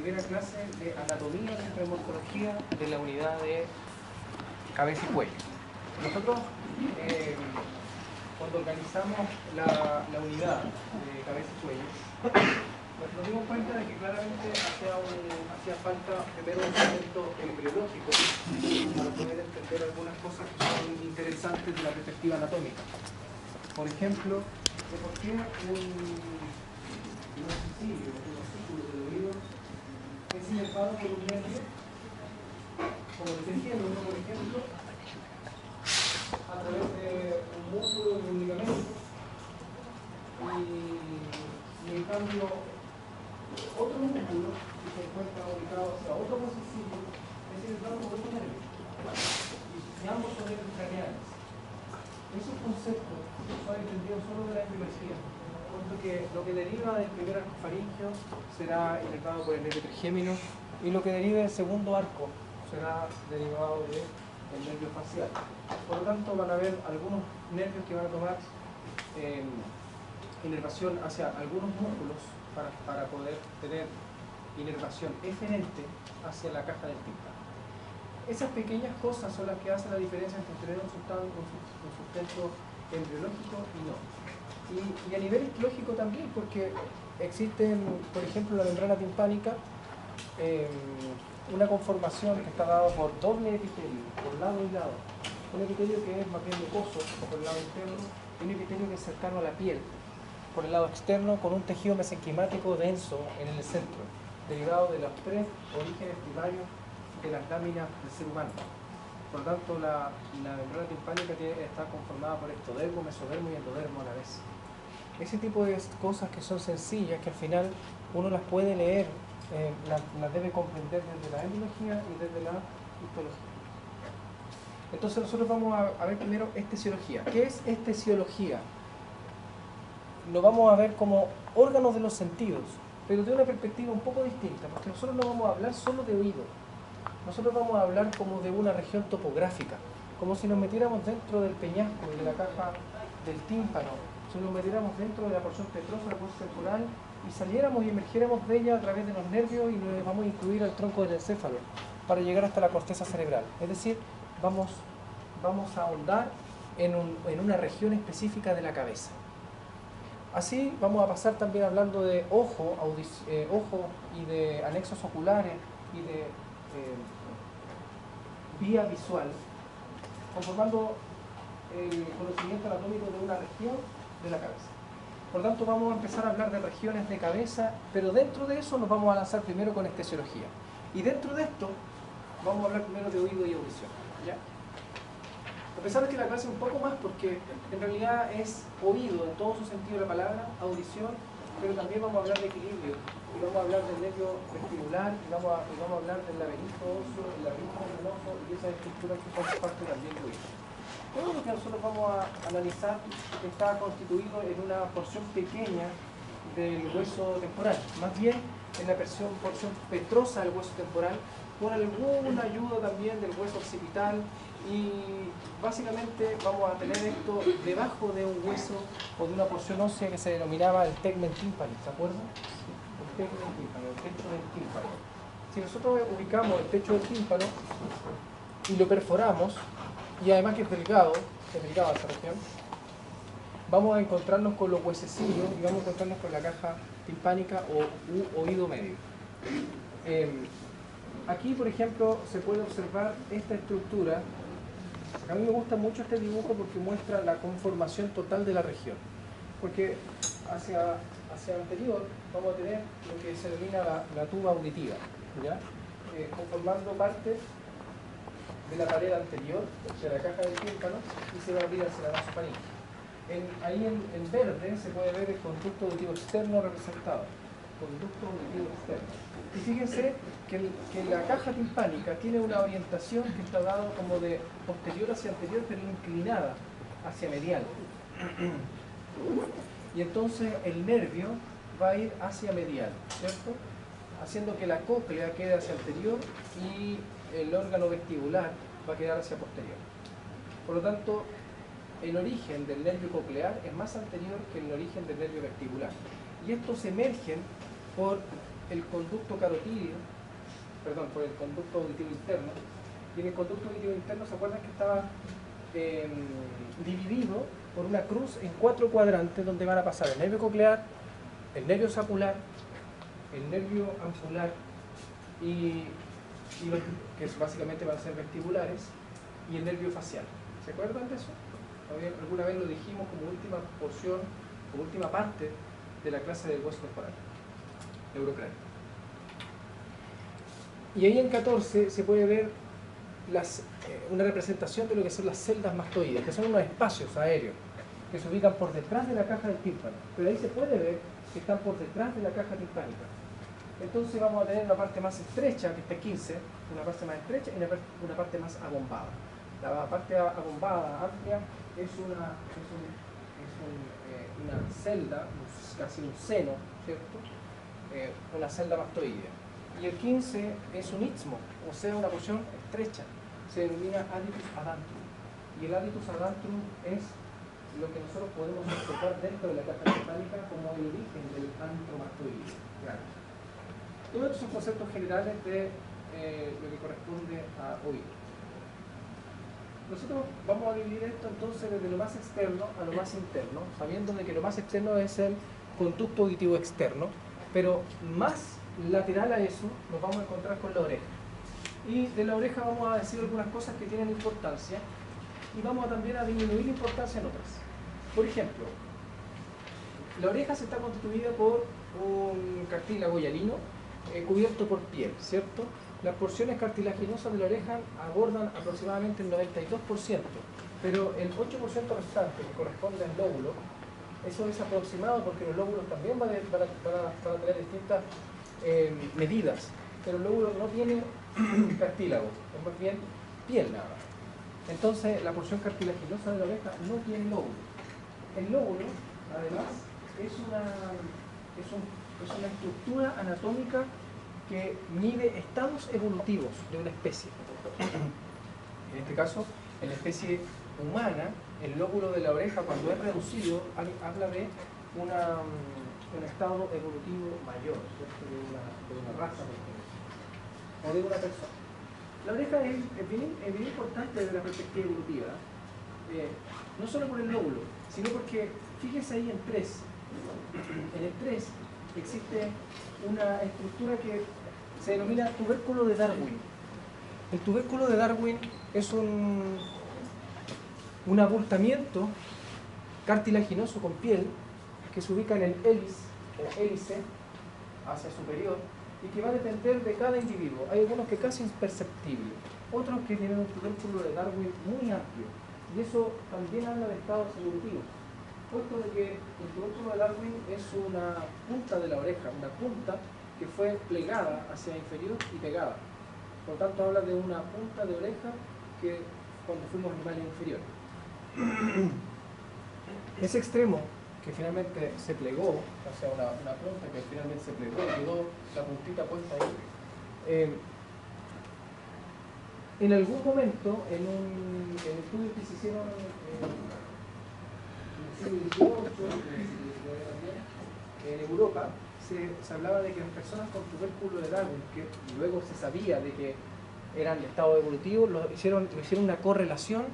primera clase de anatomía y neuromorfología de la unidad de cabeza y cuello. Nosotros, cuando organizamos la unidad de cabeza y cuello, nos dimos cuenta de que claramente hacía falta primero un concepto embriológico para poder entender algunas cosas que son interesantes de la perspectiva anatómica. Por ejemplo, de por qué un osículo del oído es inervado por un nervio, como el trigeminio, por ejemplo, a través de un músculo y un ligamento, y en cambio otro músculo que se encuentra ubicado hacia otro osículo es inervado por otro nervio, y ambos son nervios craneales. Esos conceptos son entendidos solo de la embriología, puesto que lo que deriva del primer arco faríngeo será inervado por el nervio trigémino, y lo que derive del segundo arco será derivado del nervio facial. Por lo tanto, van a haber algunos nervios que van a tomar inervación hacia algunos músculos para poder tener inervación eferente hacia la caja del tímpano. Esas pequeñas cosas son las que hacen la diferencia entre tener un sustento embriológico y no. Y a nivel histológico también, porque existen, por ejemplo, la membrana timpánica, una conformación que está dada por doble epitelio, por lado y lado. Un epitelio que es más bien mucoso por el lado interno, y un epitelio que es cercano a la piel por el lado externo, con un tejido mesenquimático denso en el centro, derivado de los tres orígenes primarios de las láminas del ser humano. Por lo tanto, la membrana timpánica está conformada por ectodermo, mesodermo y endodermo a la vez. Ese tipo de cosas que son sencillas, que al final uno las puede leer, las debe comprender desde la embriología y desde la histología. Entonces nosotros vamos a ver primero estesiología. ¿Qué es estesiología? Lo vamos a ver como órganos de los sentidos, pero de una perspectiva un poco distinta, porque nosotros no vamos a hablar solo de oído. Nosotros vamos a hablar como de una región topográfica, como si nos metiéramos dentro del peñasco, de la caja del tímpano, si nos metiéramos dentro de la porción petrosa de la porción temporal y saliéramos y emergiéramos de ella a través de los nervios, y nos vamos a incluir al tronco del encéfalo para llegar hasta la corteza cerebral. Es decir, vamos a ahondar en una región específica de la cabeza. Así vamos a pasar también hablando de ojo y de anexos oculares y de vía visual, conformando el conocimiento anatómico de una región de la cabeza. Por lo tanto, vamos a empezar a hablar de regiones de cabeza, pero dentro de eso nos vamos a lanzar primero con estesiología. Y dentro de esto vamos a hablar primero de oído y audición, ¿ya? A pesar de que la clase es un poco más, porque en realidad es oído en todo su sentido de la palabra, audición, pero también vamos a hablar de equilibrio, y vamos a hablar del nervio vestibular, y vamos a hablar del laberinto óseo, el laberinto membranoso y esas estructuras que forman parte también de oído. Todo lo que nosotros vamos a analizar está constituido en una porción pequeña del hueso temporal, más bien en la porción petrosa del hueso temporal, con alguna ayuda también del hueso occipital, y básicamente vamos a tener esto debajo de un hueso o de una porción ósea que se denominaba el tegmen tympani, ¿se acuerdan? El tegmen tympani, el techo del tímpano. Si nosotros ubicamos el techo del tímpano y lo perforamos, y además que es delgado esa región, vamos a encontrarnos con los huesecillos y vamos a encontrarnos con la caja timpánica o oído medio. Aquí, por ejemplo, se puede observar esta estructura. A mí me gusta mucho este dibujo porque muestra la conformación total de la región. Porque hacia anterior vamos a tener lo que se denomina la tuba auditiva, ¿ya? Conformando parte de la pared anterior, de la caja del tímpano, y se va a abrir hacia la nasofaringe. Ahí en verde se puede ver el conducto auditivo externo representado. Conducto auditivo externo. Y fíjense que la caja timpánica tiene una orientación que está dada como de posterior hacia anterior, pero inclinada hacia medial. Y entonces el nervio va a ir hacia medial, ¿cierto? Haciendo que la cóclea quede hacia anterior y el órgano vestibular va a quedar hacia posterior. Por lo tanto, el origen del nervio coclear es más anterior que el origen del nervio vestibular. Y estos emergen por el conducto carotídeo, perdón, por el conducto auditivo interno. Y en el conducto auditivo interno, ¿se acuerdan que estaba dividido por una cruz en 4 cuadrantes donde van a pasar el nervio coclear, el nervio sacular, el nervio ampular y los que básicamente van a ser vestibulares, y el nervio facial? ¿Se acuerdan de eso? Alguna vez lo dijimos como última porción, como última parte de la clase del hueso corporal, neurocráneo. Y ahí en 14 se puede ver una representación de lo que son las celdas mastoides, que son unos espacios aéreos que se ubican por detrás de la caja del tímpano, pero ahí se puede ver que están por detrás de la caja timpánica. Entonces vamos a tener una parte más estrecha, que está 15, una parte más estrecha y una parte más abombada. La parte abombada, amplia, es una celda, casi un seno, ¿cierto? Una celda mastoidea. Y el 15 es un istmo, o sea, una porción estrecha. Se denomina aditus adantrum. Y el aditus adantrum es lo que nosotros podemos observar dentro de la caja timpánica como el origen del antro mastoideo. Claro. Todos estos son conceptos generales de lo que corresponde a oír. Nosotros vamos a dividir esto entonces desde lo más externo a lo más interno, sabiendo de que lo más externo es el conducto auditivo externo, pero más lateral a eso nos vamos a encontrar con la oreja. Y de la oreja vamos a decir algunas cosas que tienen importancia y vamos también a disminuir importancia en otras. Por ejemplo, la oreja se está constituida por un cartílago hialino cubierto por piel, ¿cierto? Las porciones cartilaginosas de la oreja abordan aproximadamente el 92%, pero el 8% restante, que corresponde al lóbulo, eso es aproximado porque los lóbulos también van a tener distintas medidas, pero el lóbulo no tiene cartílago, es más bien piel nada más. Entonces la porción cartilaginosa de la oreja no tiene lóbulo. El lóbulo, además, es una estructura anatómica que mide estados evolutivos de una especie. En este caso, en la especie humana, el lóbulo de la oreja, cuando es reducido, habla de un estado evolutivo mayor, ¿cierto? De una raza, o de una persona. La oreja es bien importante desde la perspectiva evolutiva, no solo por el lóbulo, sino porque, fíjense ahí en 3. En el 3 existe una estructura que se denomina tubérculo de Darwin. El tubérculo de Darwin es un abultamiento cartilaginoso con piel que se ubica en el hélice hacia superior y que va a depender de cada individuo. Hay algunos que casi imperceptibles, otros que tienen un tubérculo de Darwin muy amplio, y eso también habla de estados evolutivos, puesto de que el tubérculo de Darwin es una punta de la oreja, una punta que fue plegada hacia inferior y pegada. Por lo tanto, habla de una punta de oreja que cuando fuimos animales inferiores. Ese extremo que finalmente se plegó, o sea, una punta que finalmente se plegó y quedó la puntita puesta ahí. En algún momento, en estudios que se hicieron en el siglo XVIII, en Europa, se hablaba de que las personas con tubérculo de Darwin, que luego se sabía de que eran de estado evolutivo, hicieron una correlación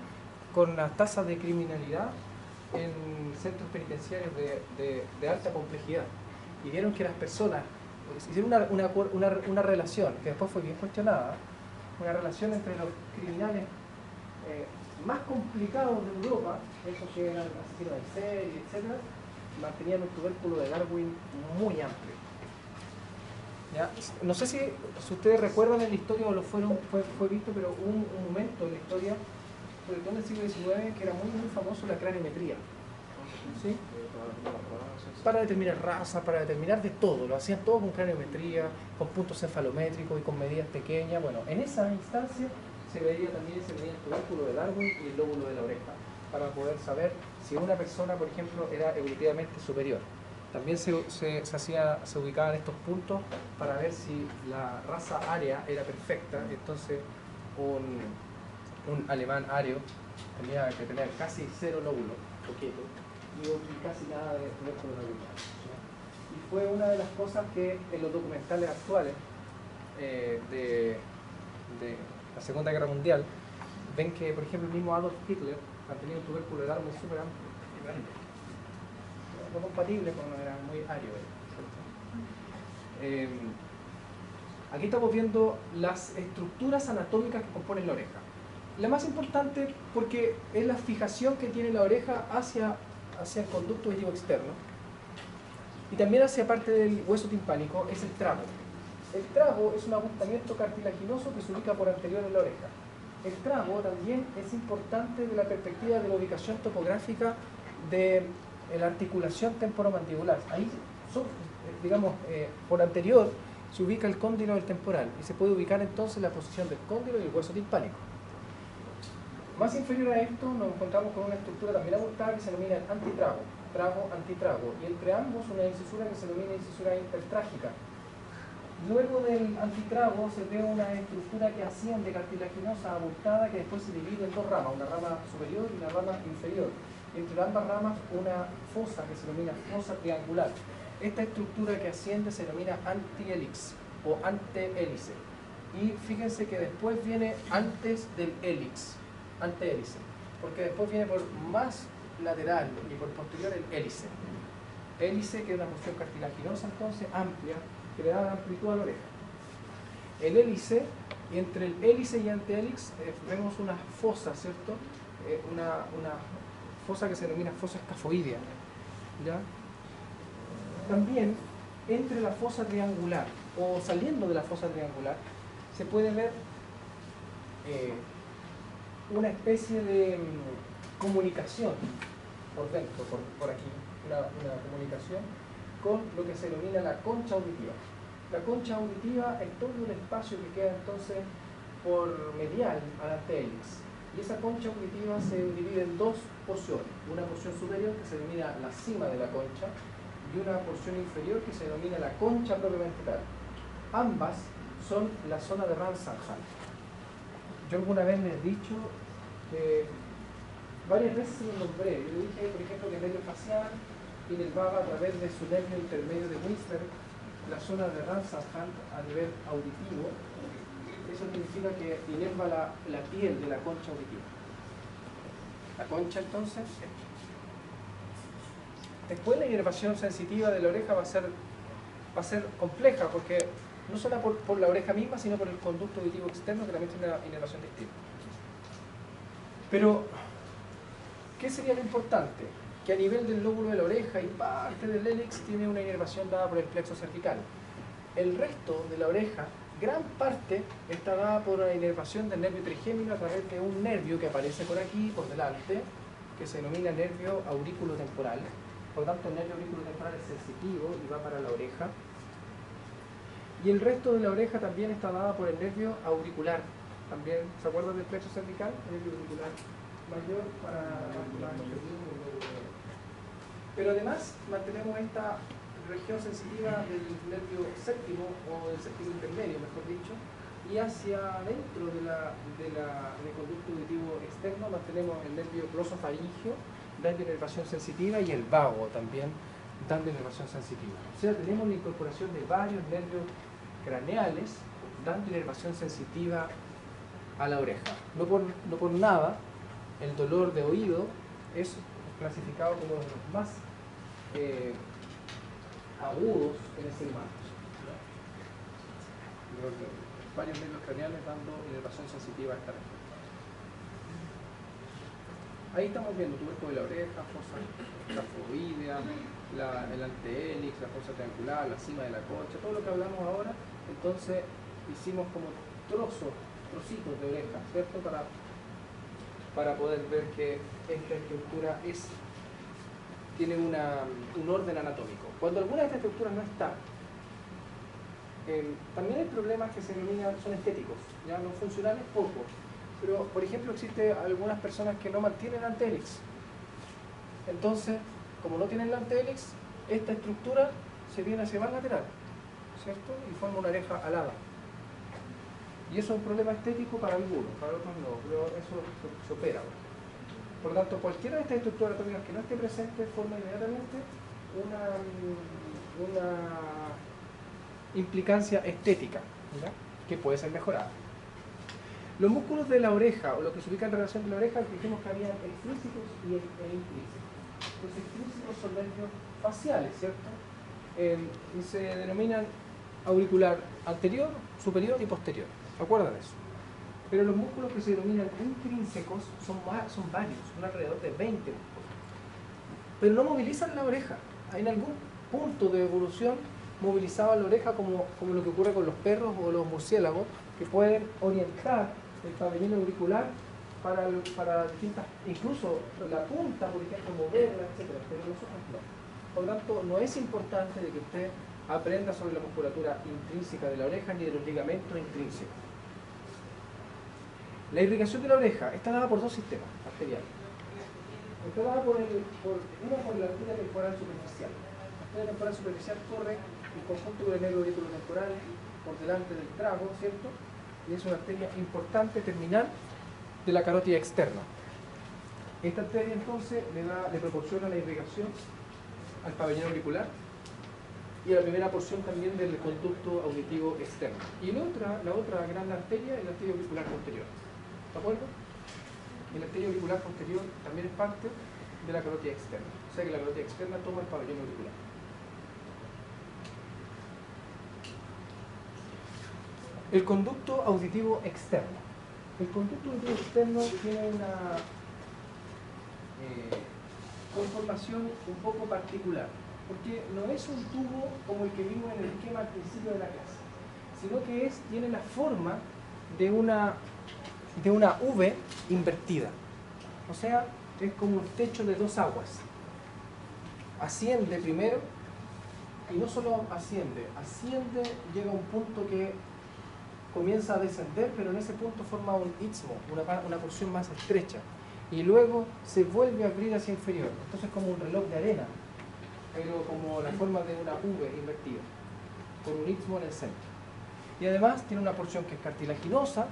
con las tasas de criminalidad en centros penitenciarios de alta complejidad, y vieron que las personas hicieron una relación que después fue bien cuestionada, una relación entre los criminales más complicados de Europa, esos que eran asesinos de serie, etc., mantenían un tubérculo de Darwin muy amplio. ¿Ya? No sé si ustedes recuerdan en la historia o fue visto, pero hubo un momento en la historia, sobre todo en el siglo XIX, que era muy famoso la craniometría. ¿Sí? Para determinar raza, para determinar de todo, lo hacían todo con craniometría, con puntos cefalométricos y con medidas pequeñas. Bueno, en esa instancia se veía el tubérculo de Darwin y el lóbulo de la oreja, para poder saber si una persona, por ejemplo, era evolutivamente superior. También se ubicaban estos puntos para ver si la raza aria era perfecta. Entonces un alemán ario tenía que tener casi 0 lóbulos, poquito, y casi nada de tubérculo de la oreja. Y fue una de las cosas que en los documentales actuales de la Segunda Guerra Mundial ven que, por ejemplo, el mismo Adolf Hitler tenía un tubérculo del árbol súper amplio y grande, no compatible con, era muy ario. Aquí estamos viendo las estructuras anatómicas que componen la oreja. La más importante porque es la fijación que tiene la oreja hacia el conducto auditivo externo y también hacia parte del hueso timpánico, es el trago. El trago es un abultamiento cartilaginoso que se ubica por anterior en la oreja. El trago también es importante de la perspectiva de la ubicación topográfica de la articulación temporomandibular. Ahí, digamos, por anterior se ubica el cóndilo del temporal y se puede ubicar entonces la posición del cóndilo y el hueso timpánico. Más inferior a esto nos encontramos con una estructura también abultada que se denomina el antitrago, trago, antitrago, y entre ambos una incisura que se denomina incisura intertrágica. Luego del antitrago se ve una estructura que asciende cartilaginosa abultada que después se divide en dos ramas, una rama superior y una rama inferior. Entre ambas ramas una fosa que se denomina fosa triangular. Esta estructura que asciende se denomina antihélix o antehélice. Y fíjense que después viene antes del hélix, antehélice, porque después viene por más lateral y por posterior el hélice. Hélice, que es una porción cartilaginosa entonces amplia, que le da amplitud a la oreja. El hélice, y entre el hélice y antehélix vemos una fosa, ¿cierto? Una fosa que se denomina fosa escafoidea, ¿ya? También entre la fosa triangular o saliendo de la fosa triangular se puede ver una especie de comunicación por dentro, por aquí, una comunicación con lo que se denomina la concha auditiva. La concha auditiva es todo un espacio que queda entonces por medial al antehélix. Y esa concha auditiva se divide en dos porciones. Una porción superior que se denomina la cima de la concha y una porción inferior que se denomina la concha propiamente tal. Ambas son la zona de Ramsarhan. Yo alguna vez les he dicho que varias veces se lo nombré. Yo le dije, por ejemplo, que el nervio facial inervaba a través de su nervio intermedio de Winster la zona de Ramsarhan a nivel auditivo. Eso significa que inerva la piel de la concha auditiva. La concha entonces. Después la inervación sensitiva de la oreja va a ser compleja porque no solo por la oreja misma, sino por el conducto auditivo externo que también tiene una inervación distinta. Pero, ¿qué sería lo importante? Que a nivel del lóbulo de la oreja y parte del hélix tiene una inervación dada por el plexo cervical. El resto de la oreja, gran parte, está dada por la inervación del nervio trigémino a través de un nervio que aparece por aquí, por delante, que se denomina nervio aurículo-temporal. Por lo tanto, el nervio aurículo-temporal es sensitivo y va para la oreja. Y el resto de la oreja también está dada por el nervio auricular. También, ¿se acuerdan del plexo cervical? El nervio auricular mayor para la inferior. Pero además mantenemos esta región sensitiva del nervio séptimo o del séptimo intermedio, mejor dicho, y hacia adentro del conducto auditivo externo mantenemos el nervio glosofaringeo dando inervación sensitiva y el vago también dando inervación sensitiva. O sea, tenemos la incorporación de varios nervios craneales dando inervación sensitiva a la oreja. No por nada, el dolor de oído es clasificado como uno de los más agudos en el ser humano. Varios nervios craneales dando inervación sensitiva a esta región. Ahí estamos viendo tubérculo de la oreja, fosa escafoidea, el antehélix, la fosa triangular, la cima de la concha, todo lo que hablamos ahora. Entonces hicimos como trocitos de oreja, ¿cierto? Para poder ver que esta estructura tiene un orden anatómico. Cuando alguna de estas estructuras no está, también hay problemas que se denominan, son estéticos, ya no funcionales, poco. Pero, por ejemplo, existen algunas personas que no mantienen antehélix. Entonces, como no tienen la antehélix, esta estructura se viene hacia más lateral, ¿cierto? Y forma una oreja alada. Y eso es un problema estético para algunos, para otros no, pero eso se opera. Por lo tanto, cualquiera de estas estructuras anatómicas que no esté presente forma inmediatamente implicancia estética, ¿ya? Que puede ser mejorada. Los músculos de la oreja, o lo que se ubica en relación de la oreja, dijimos que había extrínsecos e intrínsecos. Los extrínsecos son nervios faciales, ¿cierto? Y se denominan auricular anterior, superior y posterior. ¿Acuerdan eso? Pero los músculos que se denominan intrínsecos son varios, son alrededor de 20 músculos. Pero no movilizan la oreja. En algún punto de evolución movilizaban la oreja como lo que ocurre con los perros o los murciélagos, que pueden orientar el pabellón auricular para distintas, incluso la punta, por ejemplo, moverla, etc. Pero nosotros no. Por lo tanto, no es importante de que usted aprenda sobre la musculatura intrínseca de la oreja ni de los ligamentos intrínsecos. La irrigación de la oreja está dada por dos sistemas arteriales. Está dada por la arteria temporal superficial. La arteria temporal superficial corre en conjunto con el nervio auriculotemporal por delante del trago, ¿cierto? Y es una arteria importante, terminal, de la carótida externa. Esta arteria entonces le proporciona la irrigación al pabellón auricular y a la primera porción también del conducto auditivo externo. Y la otra gran arteria es la arteria auricular posterior. ¿De acuerdo? Y la arteria auricular posterior también es parte de la carótida externa. O sea que la carótida externa toma el pabellón auricular. El conducto auditivo externo. El conducto auditivo externo tiene una conformación un poco particular, porque no es un tubo como el que vimos en el esquema al principio de la clase, sino que tiene la forma de una V invertida. O sea, es como un techo de dos aguas. Asciende primero, y no solo asciende, llega a un punto que comienza a descender, pero en ese punto forma un istmo, una porción más estrecha, y luego se vuelve a abrir hacia inferior. Entonces como un reloj de arena, pero como la forma de una V invertida, con un istmo en el centro. Y además tiene una porción que es cartilaginosa,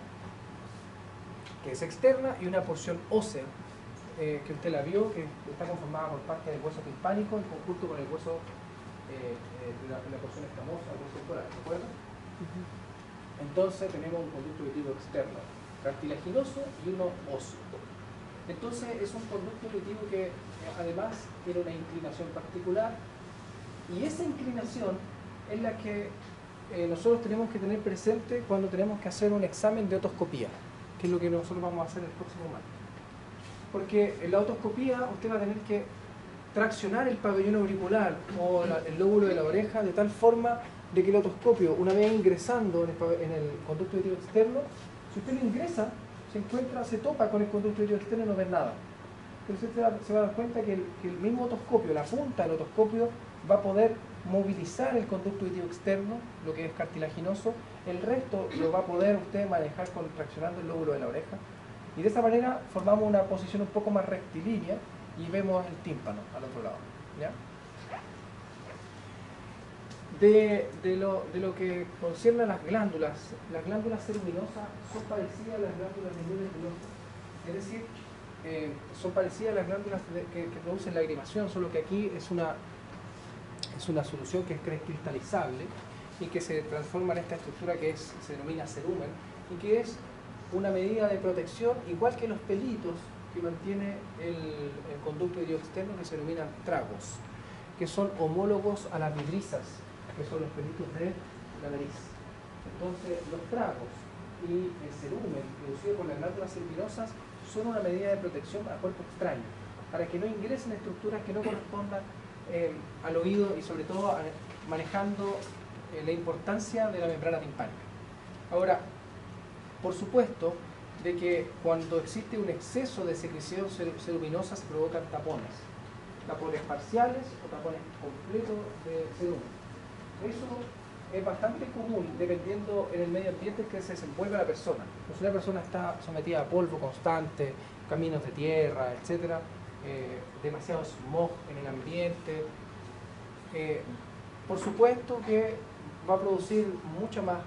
que es externa, y una porción ósea, que usted la vio, que está conformada por parte del hueso timpánico en conjunto con el hueso de la porción escamosa, el hueso temporal, ¿de acuerdo? Entonces tenemos un conducto auditivo externo, cartilaginoso y uno óseo. Entonces es un conducto auditivo que además tiene una inclinación particular, y esa inclinación es la que nosotros tenemos que tener presente cuando tenemos que hacer un examen de otoscopía, que es lo que nosotros vamos a hacer el próximo martes. Porque en la otoscopía usted va a tener que traccionar el pabellón auricular o el lóbulo de la oreja de tal forma de que el otoscopio, una vez ingresando en el conducto auditivo externo, si usted lo ingresa, se topa con el conducto auditivo externo y no ve nada. Entonces usted se va a dar cuenta que el mismo otoscopio, la punta del otoscopio, va a poder movilizar el conducto auditivo externo, lo que es cartilaginoso. El resto lo va a poder usted manejar traccionando el lóbulo de la oreja. Y de esa manera formamos una posición un poco más rectilínea y vemos el tímpano al otro lado, ¿ya? De lo que concierne a las glándulas ceruminosas son parecidas a las glándulas de Müller es decir, son parecidas a las glándulas que producen lagrimación, solo que aquí es una solución que es cristalizable y que se transforma en esta estructura que se denomina cerumen, y que es una medida de protección igual que los pelitos que mantiene el conducto auditivo externo, que se denominan tragos, que son homólogos a las vibrisas, que son los pelitos de la nariz. Entonces los tragos y el cerumen producido por las glándulas ceruminosas son una medida de protección a cuerpo extraño, para que no ingresen estructuras que no correspondan al oído, y sobre todo manejando la importancia de la membrana timpánica. Ahora, por supuesto de que cuando existe un exceso de secreción ceruminosa se provocan tapones parciales o tapones completos de cerumen. Eso es bastante común dependiendo en el medio ambiente en que se desenvuelve la persona. Pues si la persona está sometida a polvo constante, caminos de tierra, etc., demasiado smog en el ambiente, por supuesto que va a producir mucha más,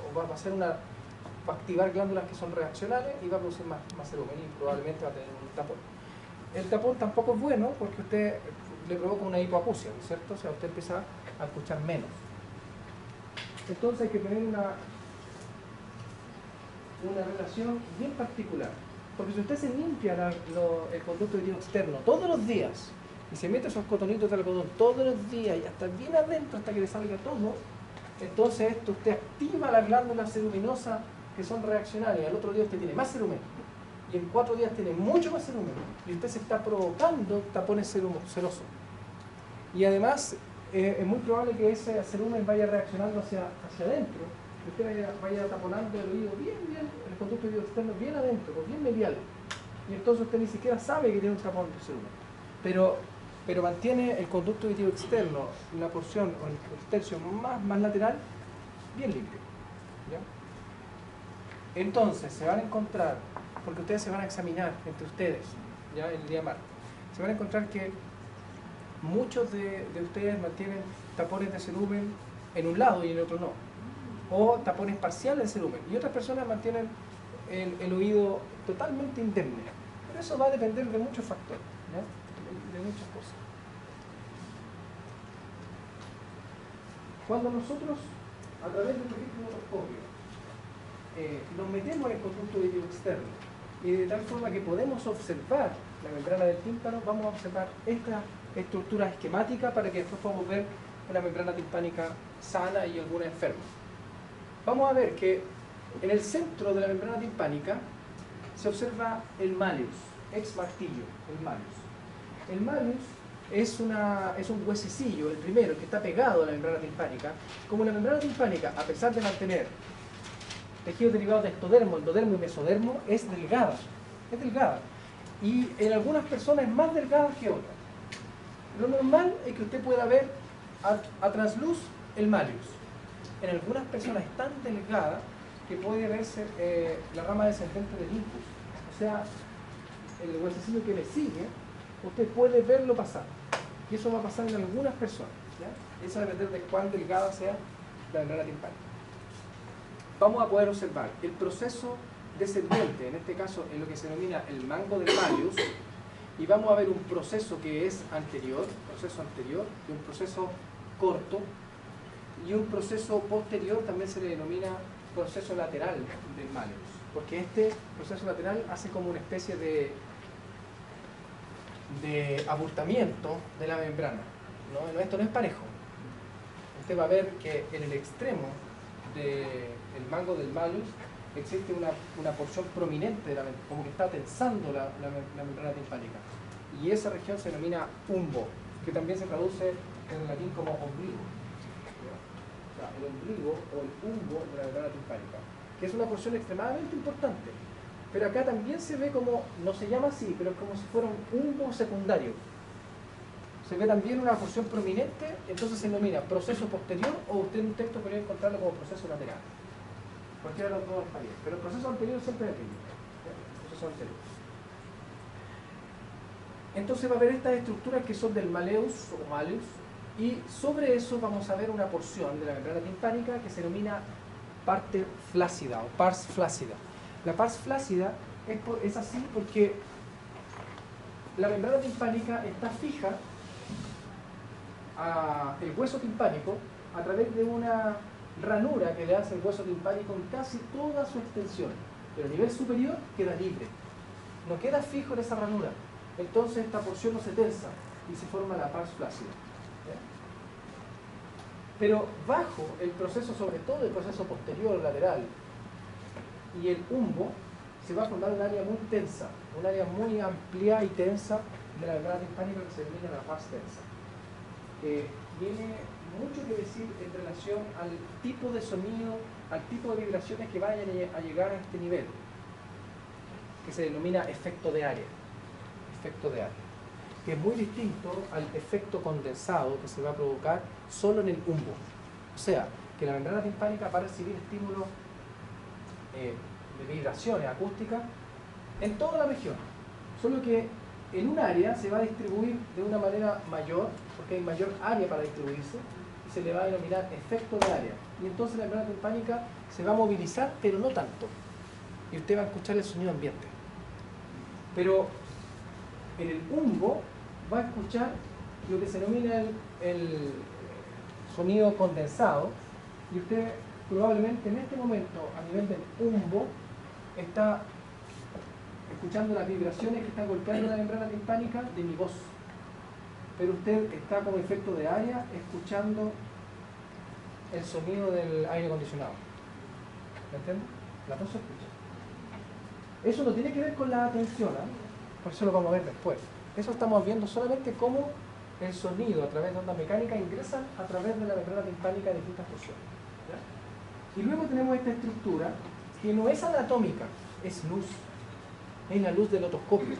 o va a activar glándulas que son reaccionales y va a producir más cerumen, y probablemente va a tener un tapón. El tapón tampoco es bueno porque usted le provoca una hipoacusia, ¿cierto? O sea, usted empieza a escuchar menos. Entonces hay que tener una relación bien particular. Porque si usted se limpia el conducto auditivo externo todos los días y se mete esos cotonitos de algodón todos los días y hasta bien adentro hasta que le salga todo, entonces esto usted activa las glándulas ceruminosas que son reaccionarias. Al otro día usted tiene más cerumen y en 4 días tiene mucho más cerumen y usted se está provocando tapones serosos. Y además es muy probable que ese cerumen vaya reaccionando hacia adentro, que usted vaya taponando el oído bien, el conducto auditivo externo bien adentro, bien medial. Y entonces usted ni siquiera sabe que tiene un tapón de cerumen. Pero mantiene el conducto auditivo externo, la porción o el tercio más lateral, bien limpio. ¿Ya? Entonces se van a encontrar, porque ustedes se van a examinar entre ustedes, ya el día martes, se van a encontrar que muchos de ustedes mantienen tapones de cerumen en un lado y en el otro no, o tapones parciales de cerumen, y otras personas mantienen el oído totalmente indemne. Pero eso va a depender de muchos factores, ¿ya? De muchas cosas. Cuando nosotros, a través del microscopio, nos metemos en el conducto auditivo externo y de tal forma que podemos observar la membrana del tímpano, vamos a observar esta estructura esquemática para que después podamos ver una membrana timpánica sana y alguna enferma. Vamos a ver que en el centro de la membrana timpánica se observa el malleus, ex martillo, el malleus. El malleus es un huesecillo, el primero, que está pegado a la membrana timpánica. Como la membrana timpánica, a pesar de mantener tejidos derivados de ectodermo, endodermo y mesodermo, es delgada. Es delgada. Y en algunas personas es más delgada que otras. Lo normal es que usted pueda ver a trasluz el malleus. En algunas personas es tan delgada que puede verse la rama descendente del impus. O sea, el huesecillo que le sigue, usted puede verlo pasar. Y eso va a pasar en algunas personas, ¿ya? Eso va a depender de cuán delgada sea la membrana timpánica. Vamos a poder observar el proceso descendiente, en este caso en lo que se denomina el mango del malleus, y vamos a ver un proceso que es anterior, y un proceso corto, y un proceso posterior también se le denomina proceso lateral del malleus, porque este proceso lateral hace como una especie de abultamiento de la membrana, ¿no? Esto no es parejo. Usted va a ver que en el extremo del mango del malleus existe una porción prominente de la membrana, como que está tensando la membrana timpánica. Y esa región se denomina umbo, que también se traduce en latín como ombligo. O sea, el ombligo o el umbo de la membrana timpánica, que es una porción extremadamente importante. Pero acá también se ve como, no se llama así, pero es como si fuera un umbo secundario. Se ve también una porción prominente, entonces se denomina proceso posterior, o usted en un texto podría encontrarlo como proceso lateral. Cualquiera de los dos está bien, pero el proceso anterior siempre es el mismo. El proceso anterior. Entonces va a haber estas estructuras que son del malleus o malleus, y sobre eso vamos a ver una porción de la membrana timpánica que se denomina parte flácida o pars flácida. La pars flácida es así porque la membrana timpánica está fija al hueso timpánico a través de una ranura que le hace el hueso timpánico en casi toda su extensión, pero a nivel superior queda libre, no queda fijo en esa ranura. Entonces esta porción no se tensa y se forma la pars flácida. ¿Ya? Pero bajo el proceso, sobre todo el proceso posterior lateral y el umbo, se va a formar un área muy tensa, un área muy amplia y tensa de la membrana timpánica que se denomina la pars tensa. Tiene mucho que decir en relación al tipo de sonido, al tipo de vibraciones que vayan a llegar a este nivel, que se denomina efecto de área. Efecto de área, que es muy distinto al efecto condensado que se va a provocar solo en el umbo. O sea, que la membrana timpánica va a recibir estímulos de vibraciones acústicas en toda la región, solo que en un área se va a distribuir de una manera mayor, porque hay mayor área para distribuirse, y se le va a denominar efecto de área. Y entonces la membrana timpánica se va a movilizar, pero no tanto. Y usted va a escuchar el sonido ambiente. Pero en el umbo va a escuchar lo que se denomina sonido condensado, y usted probablemente en este momento, a nivel del umbo, está escuchando las vibraciones que están golpeando la membrana timpánica de mi voz. Pero usted está como efecto de área escuchando el sonido del aire acondicionado. ¿Me entiende? La voz se escucha. Eso no tiene que ver con la atención, ¿eh? Por eso lo vamos a ver después. Eso estamos viendo solamente cómo el sonido a través de ondas mecánicas ingresa a través de la membrana timpánica de distintas porciones. ¿Ya? Y luego tenemos esta estructura que no es anatómica, es luz. Es la luz del otoscopio.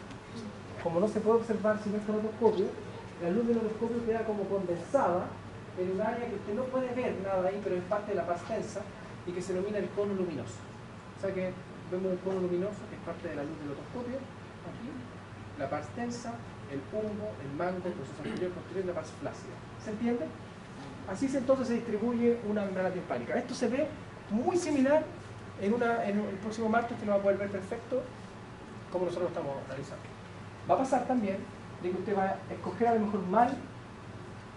Como no se puede observar si no es con otoscopio, la luz del otoscopio queda como condensada en un área que usted no puede ver nada ahí, pero es parte de la paz tensa y que se denomina el cono luminoso. O sea que vemos un cono luminoso que es parte de la luz del otoscopio, aquí, la paz tensa, el umbo, el mango, el proceso anterior, posterior y la paz flácida. ¿Se entiende? Así entonces se distribuye una membrana timpánica. Esto se ve muy similar en el próximo martes, que lo va a poder ver perfecto, como nosotros lo estamos realizando. Va a pasar también de que usted va a escoger a lo mejor mal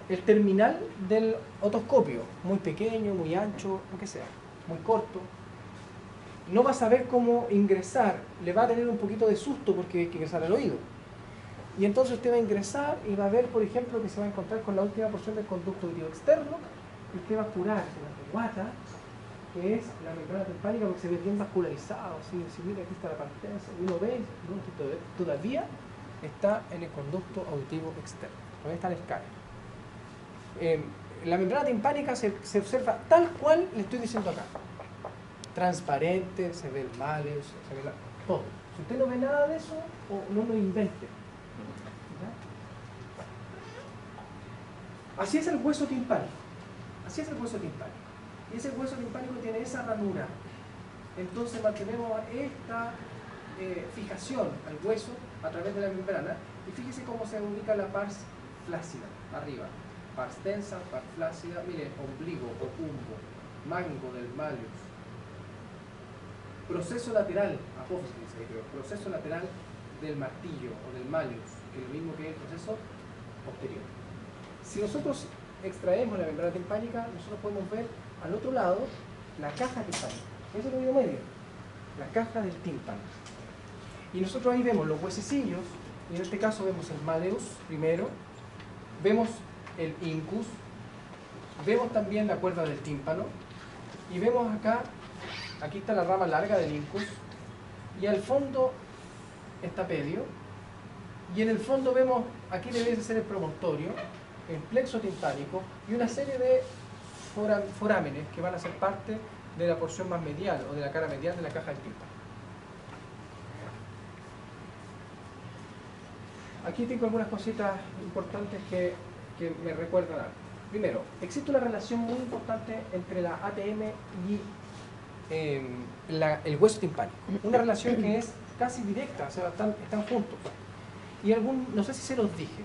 el terminal del otoscopio, muy pequeño, muy ancho, lo que sea, muy corto. No va a saber cómo ingresar, le va a tener un poquito de susto porque hay que ingresar al oído. Y entonces usted va a ingresar y va a ver, por ejemplo, que se va a encontrar con la última porción del conducto auditivo externo, y usted va a jurar con la guata, que es la membrana timpánica, porque se ve bien vascularizado, así, mira, aquí está la parte tensa, y uno ve, todavía está en el conducto auditivo externo, todavía está el escáner. La membrana timpánica se observa tal cual le estoy diciendo acá. Transparente, se ve el malleus, se ve todo. Si usted no ve nada de eso, o no lo invente. ¿Ya? Así es el hueso timpánico. Así es el hueso timpánico. Y ese hueso timpánico tiene esa ranura. Entonces mantenemos esta fijación al hueso a través de la membrana. Y fíjese cómo se ubica la pars flácida, arriba. Pars tensa, pars flácida, mire, ombligo o umbo, mango del malleus. Proceso lateral, apófisis, proceso lateral del martillo o del malleus, que es lo mismo que el proceso posterior. Si nosotros extraemos la membrana timpánica, nosotros podemos ver al otro lado la caja timpánica. Ese es el oído medio, la caja del tímpano. Y nosotros ahí vemos los huesecillos, y en este caso vemos el malleus primero, vemos el incus, vemos también la cuerda del tímpano, y vemos acá, aquí está la rama larga del incus, y al fondo está pedio, y en el fondo vemos, aquí debe ser el promontorio, el plexo timpánico, y una serie de forámenes que van a ser parte de la porción más medial, o de la cara medial de la caja del tímpano. Aquí tengo algunas cositas importantes que me recuerdan algo. Primero, existe una relación muy importante entre la ATM y el hueso timpánico. Una relación que es casi directa, o sea, están juntos. Y no sé si se los dije,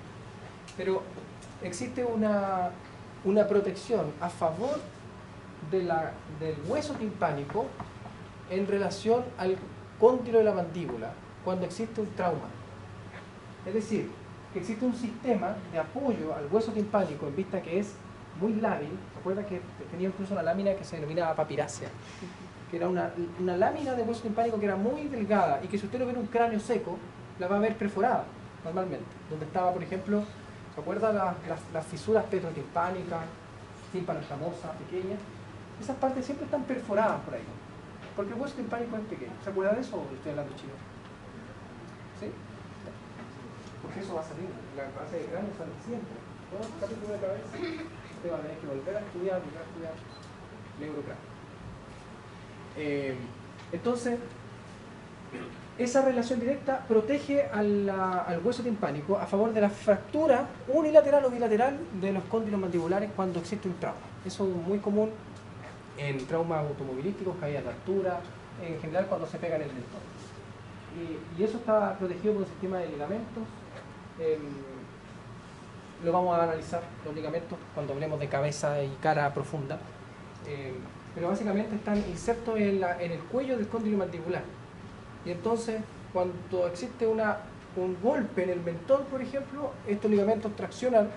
pero existe una protección a favor del hueso timpánico en relación al cóndilo de la mandíbula cuando existe un trauma. Es decir, que existe un sistema de apoyo al hueso timpánico en vista que es muy lábil. ¿Recuerda que tenía incluso una lámina que se denominaba papirácea? Que era una lámina de hueso timpánico que era muy delgada y que si usted lo ve en un cráneo seco, la va a ver perforada normalmente. Donde estaba, por ejemplo, ¿se acuerda las fisuras petrotimpánicas, tímpano escamosa, pequeñas? Esas partes siempre están perforadas por ahí, porque el hueso timpánico es pequeño. ¿Se acuerda de eso o estoy hablando chino? ¿Sí? Porque eso va a salir, la base de cráneo sale siempre. Todo el capítulo de cabeza, usted va a tener que volver a estudiar neurocráneo. Entonces, esa relación directa protege al hueso timpánico a favor de la fractura unilateral o bilateral de los cóndilos mandibulares cuando existe un trauma. Eso es muy común en traumas automovilísticos, caídas de altura, en general cuando se pegan en el mentón. Y eso está protegido por un sistema de ligamentos. Lo vamos a analizar, los ligamentos, cuando hablemos de cabeza y cara profunda. Pero básicamente están insertos en el cuello del cóndilo mandibular. Y entonces, cuando existe un golpe en el mentón, por ejemplo, estos ligamentos traccionan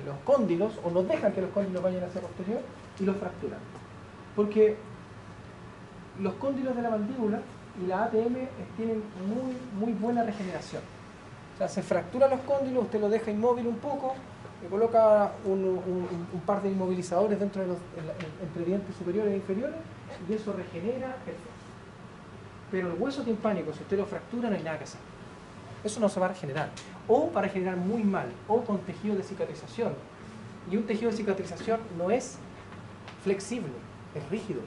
los cóndilos, o no dejan que los cóndilos vayan hacia posterior, y los fracturan. Porque los cóndilos de la mandíbula y la ATM tienen muy buena regeneración. O sea, se fracturan los cóndilos, usted lo deja inmóvil un poco, le coloca un par de inmovilizadores dentro de entre dientes superiores e inferiores, y eso regenera perfecto. Pero el hueso timpánico, si usted lo fractura, no hay nada que hacer. Eso no se va a regenerar. O va a regenerar muy mal, o con tejido de cicatrización. Y un tejido de cicatrización no es flexible, es rígido.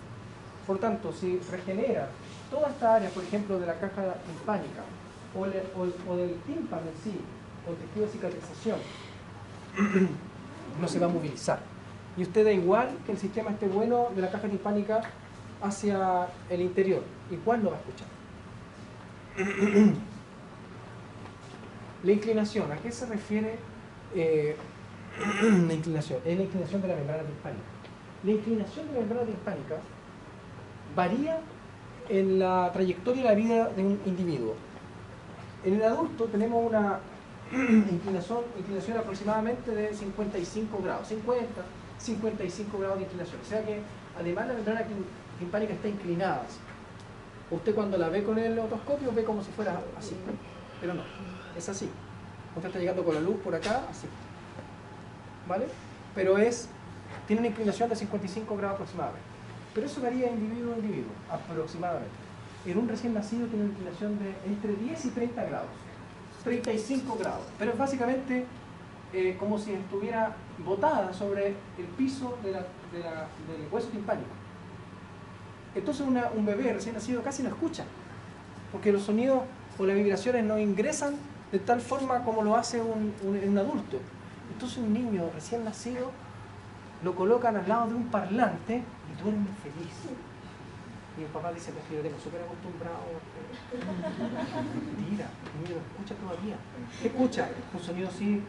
Por tanto, si regenera toda esta área, por ejemplo, de la caja timpánica, o del tímpano en sí, o tejido de cicatrización, no se va a movilizar. Y usted da igual que el sistema esté bueno de la caja timpánica hacia el interior, igual no va a escuchar. La inclinación, ¿a qué se refiere la inclinación? Es la inclinación de la membrana timpánica. La inclinación de la membrana timpánica varía en la trayectoria de la vida de un individuo. En el adulto tenemos una inclinación aproximadamente de 55 grados, 55 grados de inclinación. O sea que además la membrana timpánica está inclinada. Usted cuando la ve con el otoscopio ve como si fuera así, pero no, es así. Usted está llegando con la luz por acá, así. ¿Vale? Pero tiene una inclinación de 55 grados aproximadamente. Pero eso varía de individuo a individuo, aproximadamente. En un recién nacido tiene una inclinación de entre 10 y 30 grados. 35 grados. Pero es básicamente como si estuviera botada sobre el piso del hueso timpánico. Entonces un bebé recién nacido casi no escucha, porque los sonidos o las vibraciones no ingresan de tal forma como lo hace un adulto. Entonces un niño recién nacido lo colocan al lado de un parlante y duerme feliz. Y el papá dice, pues yo lo tengo súper acostumbrado. Mentira, el niño lo escucha todavía. ¿Qué escucha? Un sonido así,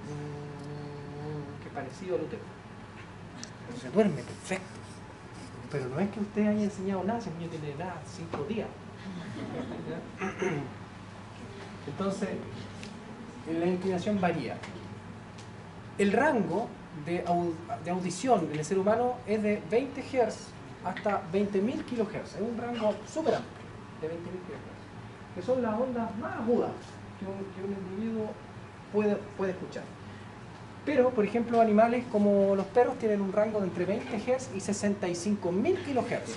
que parecido al útero. Entonces duerme perfecto. Pero no es que usted haya enseñado nada, si el niño tiene edad, 5 días. Entonces, la inclinación varía. El rango de audición en el ser humano es de 20 Hz hasta 20.000 kHz. Es un rango súper amplio de 20.000 kHz, que son las ondas más agudas que un individuo puede escuchar. Pero, por ejemplo, animales como los perros tienen un rango de entre 20 Hz y 65.000 kHz.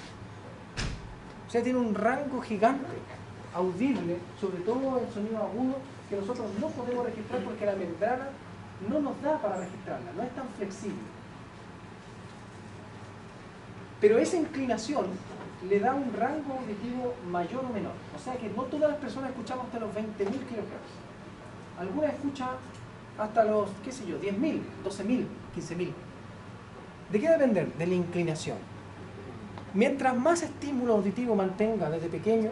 O sea, tiene un rango gigante, audible, sobre todo el sonido agudo, que nosotros no podemos registrar porque la membrana no nos da para registrarla, no es tan flexible. Pero esa inclinación le da un rango auditivo mayor o menor. O sea que no todas las personas escuchamos hasta los 20.000 kHz. Algunas escuchan hasta los, qué sé yo, 10.000, 12.000, 15.000. ¿De qué depende? De la inclinación. Mientras más estímulo auditivo mantenga desde pequeño,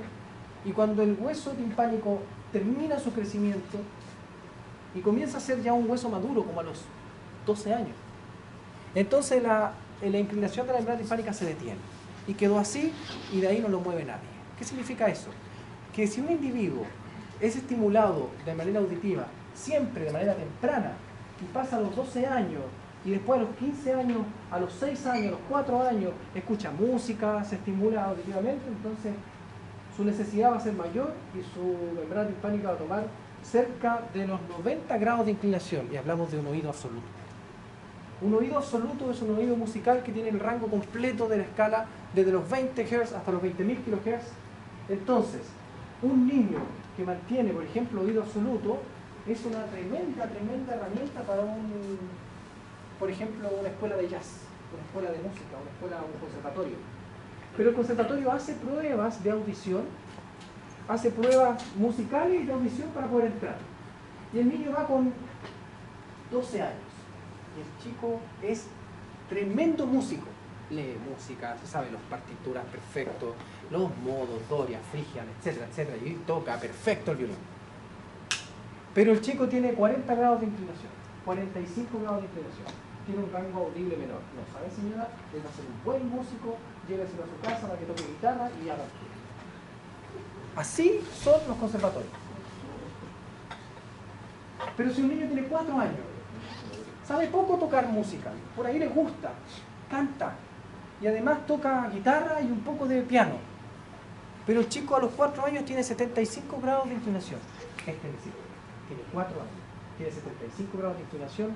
y cuando el hueso timpánico termina su crecimiento y comienza a ser ya un hueso maduro, como a los 12 años, entonces la inclinación de la membrana timpánica se detiene. Y quedó así, y de ahí no lo mueve nadie. ¿Qué significa eso? Que si un individuo es estimulado de manera auditiva siempre de manera temprana, y pasa a los 12 años, y después a los 15 años, a los 6 años, a los 4 años, escucha música, se estimula auditivamente, entonces su necesidad va a ser mayor y su membrana timpánica va a tomar cerca de los 90 grados de inclinación, y hablamos de un oído absoluto. Un oído absoluto es un oído musical que tiene el rango completo de la escala desde los 20 Hz hasta los 20.000 kHz. Entonces, un niño que mantiene, por ejemplo, oído absoluto, es una tremenda herramienta para por ejemplo, una escuela de jazz, una escuela de música, un conservatorio. Pero el conservatorio hace pruebas de audición, hace pruebas musicales y de audición para poder entrar. Y el niño va con 12 años. Y el chico es tremendo músico. Lee música, se sabe las partituras perfecto, los modos, Doria, Phrygian, etcétera, etcétera. Y toca perfecto el violín. Pero el chico tiene 40 grados de inclinación, 45 grados de inclinación. Tiene un rango audible menor. No sabe, señora, él va a ser un buen músico, lléveselo a su casa para que toque guitarra y haga estudio. Así son los conservatorios. Pero si un niño tiene 4 años, sabe poco tocar música, por ahí le gusta, canta, y además toca guitarra y un poco de piano. Pero el chico a los 4 años tiene 75 grados de inclinación. Este es decir, tiene 4 años, tiene 75 grados de inclinación